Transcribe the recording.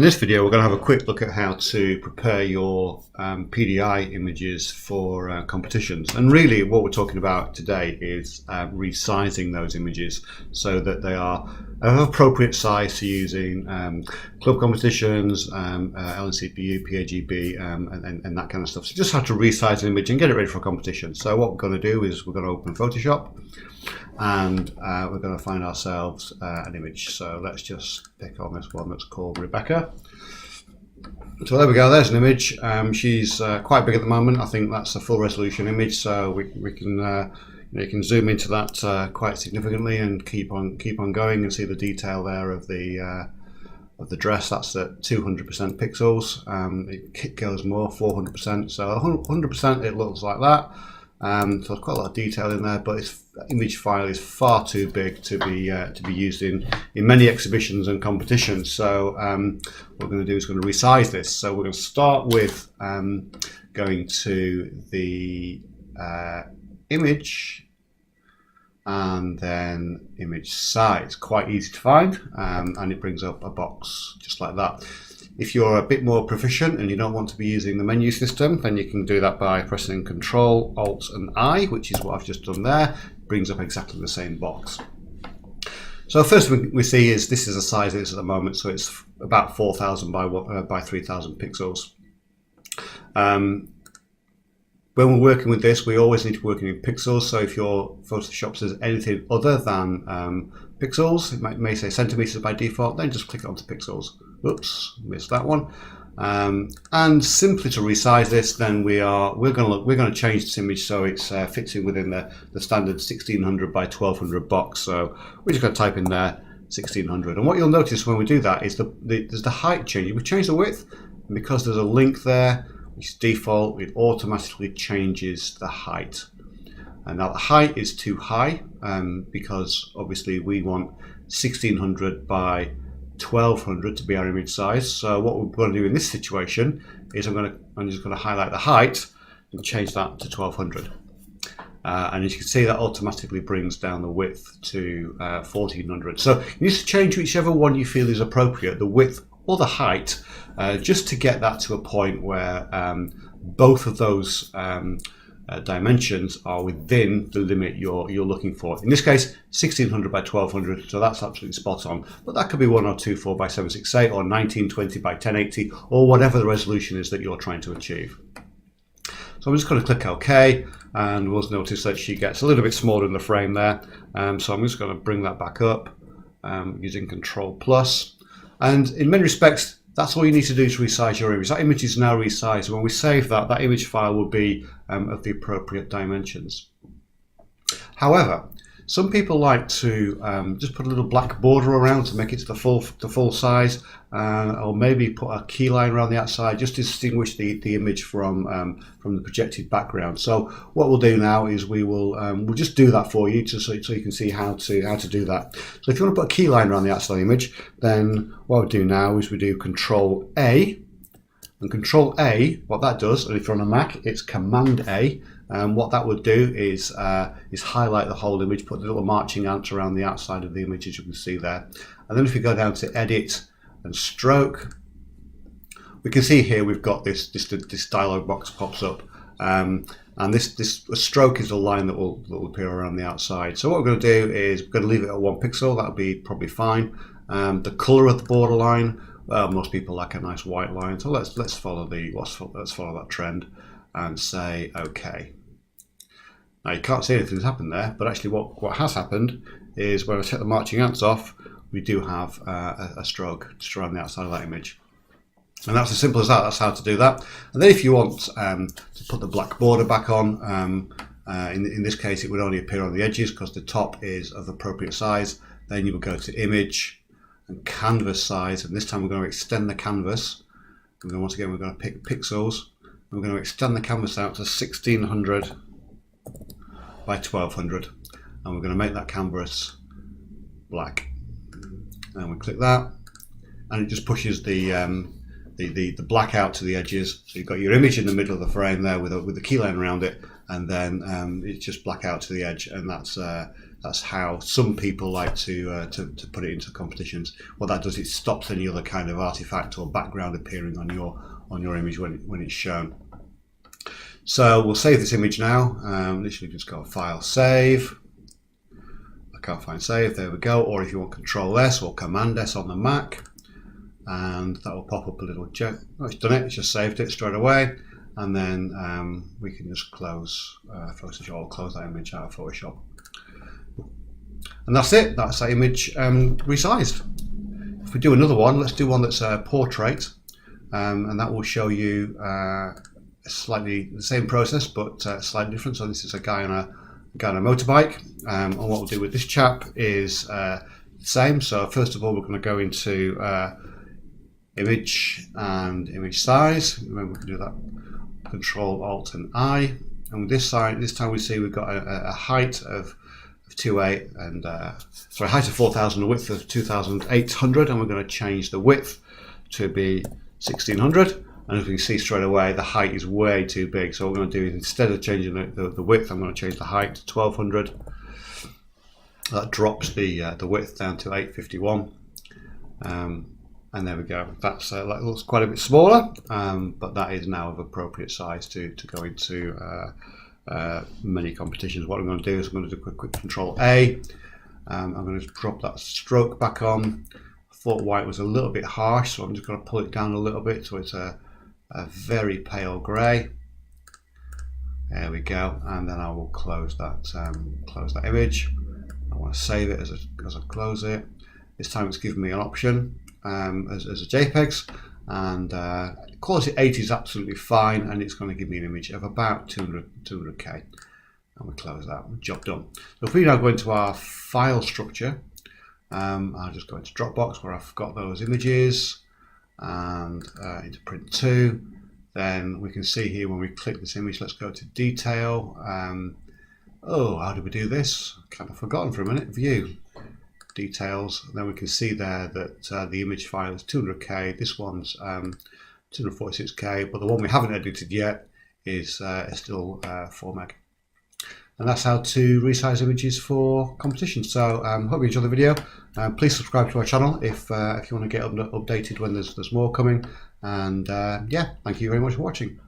In this video, we're going to have a quick look at how to prepare your PDI images for competitions. And really what we're talking about today is resizing those images so that they are of appropriate size to use in club competitions, LNCPU, PAGB, and that kind of stuff. So just how to resize an image and get it ready for a competition. So what we're going to do is we're going to open Photoshop and we're going to find ourselves an image. So let's just pick on this one that's called Rebecca. So there we go, there's an image. She's quite big at the moment. I think that's a full resolution image, so we can you can zoom into that quite significantly and keep on going and see the detail there of the dress. That's at 200% pixels. It goes more, 400%. So 100% it looks like that. So there's quite a lot of detail in there, but this image file is far too big to be used in many exhibitions and competitions. So what we're going to do is going to resize this. So we're going to start with going to the image and then image size. Quite easy to find, and it brings up a box just like that. If you're a bit more proficient and you don't want to be using the menu system, then you can do that by pressing Control, Alt and I, which is what I've just done there. It brings up exactly the same box. So first thing we see is this is the size it is at the moment, so it's about 4,000 by 3,000 pixels. When we're working with this, we always need to work in pixels. So if your Photoshop says anything other than pixels, it may say centimeters by default, then just click onto pixels. Oops, missed that one. And simply to resize this, then we're going to change this image so it fits in within the standard 1600 by 1200 box. So we're just going to type in there 1600. And what you'll notice when we do that is there's the height change. We change the width, and because there's a link there, which is default, it automatically changes the height. And now the height is too high because obviously we want 1600 by 1200 to be our image size. So what we're going to do in this situation is I'm just going to highlight the height and change that to 1200. And as you can see, that automatically brings down the width to 1400. So you need to change whichever one you feel is appropriate, the width or the height, just to get that to a point where both of those dimensions are within the limit you're looking for. In this case, 1600 by 1200, so that's absolutely spot on. But that could be 1024 by 768 or 1920 by 1080 or whatever the resolution is that you're trying to achieve. So I'm just going to click OK, and we'll notice that she gets a little bit smaller in the frame there. So I'm just going to bring that back up using Control Plus. And in many respects, that's all you need to do to resize your image. That image is now resized. When we save that, that image file will be of the appropriate dimensions. However, some people like to just put a little black border around to make it to the full size, or maybe put a key line around the outside just to distinguish the image from the projected background. So what we'll do now is we'll just do that for you, so you can see how to do that. So if you want to put a key line around the outside of the image, then what we do now is we do Control A. And Control A, what that does, and if you're on a Mac, it's Command A. What that would do is highlight the whole image, put the little marching ants around the outside of the image, as you can see there. And then if we go down to Edit and Stroke, we can see here we've got this dialog box pops up, and this stroke is a line that will appear around the outside. So what we're going to do is we're going to leave it at 1 pixel. That'll be probably fine. The color of the borderline, well, most people like a nice white line, so let's follow that trend and say OK. Now you can't see anything's happened there, but actually what has happened is when I take the marching ants off, we do have a stroke just around the outside of that image. And that's as simple as that. That's how to do that. And then if you want to put the black border back on, in this case it would only appear on the edges because the top is of appropriate size. Then you will go to Image and Canvas Size, and this time we're going to extend the canvas. And then once again we're going to pick pixels. We're going to extend the canvas out to 1600 by 1200, and we're going to make that canvas black. And we click that, and it just pushes the the blackout to the edges. So you've got your image in the middle of the frame there with the key line around it, and then it's just blackout to the edge, and that's how some people like to put it into competitions. What that does, it stops any other kind of artifact or background appearing on your image when it's shown. So we'll save this image now. Literally just go File, Save. I can't find Save. There we go. Or if you want Control S or Command S on the Mac, and that will pop up a little check. Oh, it's done it. It's just saved it straight away. And then we can just close Photoshop, or close that image out of Photoshop. And that's it. That's that image resized. If we do another one, let's do one that's a portrait, and that will show you slightly the same process, but slightly different. So this is a guy on a motorbike, and what we'll do with this chap is the same. So first of all, we're going to go into image and image size. Remember, we can do that Control Alt and I, and with this time we see we've got a height of 2.8 and height of 4,000, a width of 2,800, and we're going to change the width to be 1,600. And as we can see straight away, the height is way too big. So what we're going to do is, instead of changing the width, I'm going to change the height to 1,200. That drops the width down to 851. And there we go. That looks quite a bit smaller, but that is now of appropriate size to go into many competitions. What I'm going to do is I'm going to do a quick Control A. I'm going to drop that stroke back on. I thought white was a little bit harsh, so I'm just going to pull it down a little bit so it's a very pale grey. There we go, and then I will close that image. I want to save it as I close it. This time it's given me an option as a JPEGs, and quality 80 is absolutely fine, and it's going to give me an image of about 200k. And we close that. Job done. So if we now go into our file structure, I'll just go into Dropbox where I've got those images, and into Print 2. Then we can see here when we click this image, let's go to Detail. Oh, how did we do this? Kind of forgotten for a minute. View, Details. And then we can see there that the image file is 200k. This one's 246k, but the one we haven't edited yet is still 4 meg. And that's how to resize images for competitions. So hope you enjoyed the video. Please subscribe to our channel if you want to get updated when there's more coming. And yeah, thank you very much for watching.